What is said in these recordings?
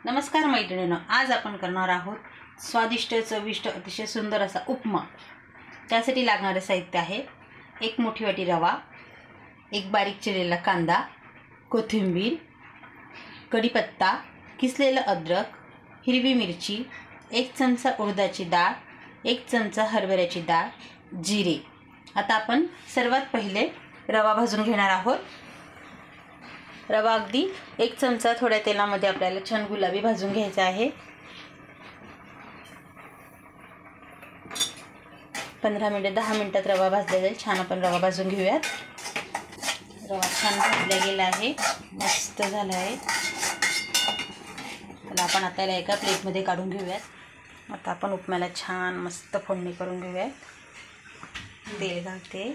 नमस्कार मैत्रिणींनो, आज आपण करणार आहोत स्वादिष्ट चविष्ट अतिशय सुंदर असा उपमा। त्यासाठी लागणारे साहित्य आहे: एक मोठी वाटी रवा, एक बारीक चिरलेला कांदा, कोथिंबीर, कढीपत्ता, किसलेलं अद्रक, हिरवी मिरची, एक चमचा उडदाची डाळ, एक चमचा हरभऱ्याची डाळ, जिरे। आता आपण सर्वात पहिले रवा भाजून घेणार आहोत। रवा अगदी एक चमचा थोड्या तेलामध्ये आपल्याला छान गुलाबी भाजून घ्यायचा आहे। 15 मिनिटे 10 मिनिटात रवा भाजला जाईल। छान आपण रवा भाजून घेऊयात। रवा छान भाजला गेला आहे, मस्त झाला आहे। तर आपण आता याला एका प्लेटमध्ये काढून घेऊयात। आता आपण उपम्याला छान मस्त फोडणी करून घेऊयात। तेल घालते,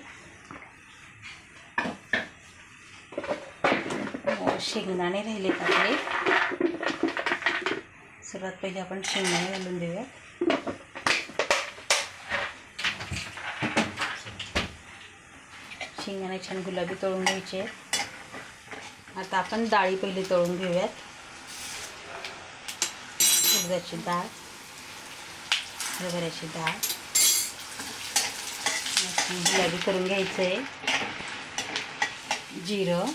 शेंगदाणे राहिले आपले। सर्वात पहिले आपण शेंगदाणे घालून देऊया। शेंगदाणे छान गुलाबी तळून घ्यायचे। आता आपण डाळी पहिले तळून घेऊयात। उडदाची डाळ, हरभऱ्याची डाळ गुलाबी करून घ्यायचं आहे। जिरं,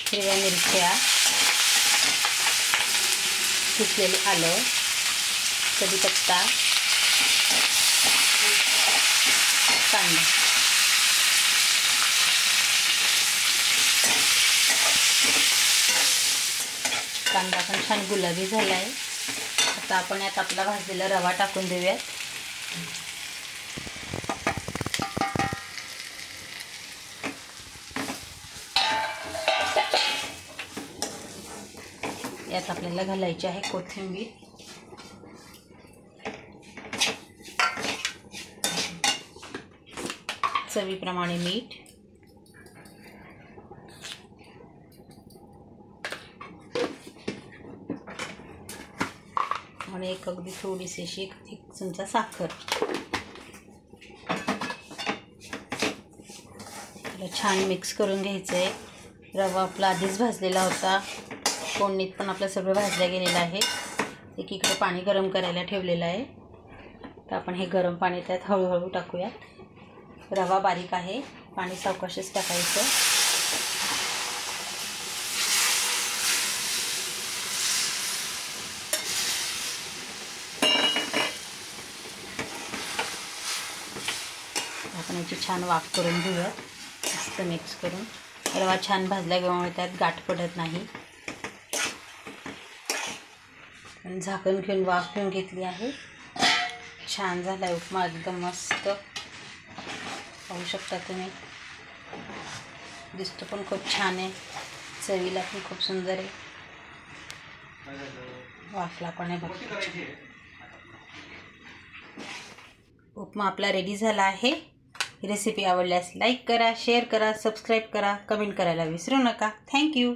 हिरव्या मिरच्या, किसलेले आलं, कढीपत्ता, कांदा। कांदा पण छान गुलाबी झाला आहे। आता आपण यात आपला भाजलेला रवा टाकून देऊयात। यात आपल्याला घालायची आहे कोथिंबीर, चवीप्रमाणे मीठ, आणि एक अगदी थोडीशी अशी एक चमचा साखर। छान मिक्स करून घ्यायचं आहे। रवा आपला आधीच भाजलेला होता, फोडणीत पण आपलं सगळं भाजलं गेलेलं आहे। एकीकडे पाणी गरम करायला ठेवलेलं आहे। तर आपण हे गरम पाणी त्यात हळूहळू टाकूयात। रवा बारीक आहे, पाणी सावकाशच टाकायचं। आपण याची छान वाफ करून घेऊयात, मस्त मिक्स करून। रवा छान भाजला गेल्यामुळे त्यात गाठ पडत नाही। झाकण घेऊन वाफ घेऊन घेतली आहे। छान झाला आहे उपमा, एकदम मस्त। पाहू शकता तुम्ही, दिसतो पण खूप छान आहे, चवीला पण खूप सुंदर आहे। वाफला पण आहे बघा। उपमा आपला रेडी झाला आहे। रेसिपी आवडल्यास लाईक करा, शेअर करा, सबस्क्राईब करा, कमेंट करायला विसरू नका। थँक्यू।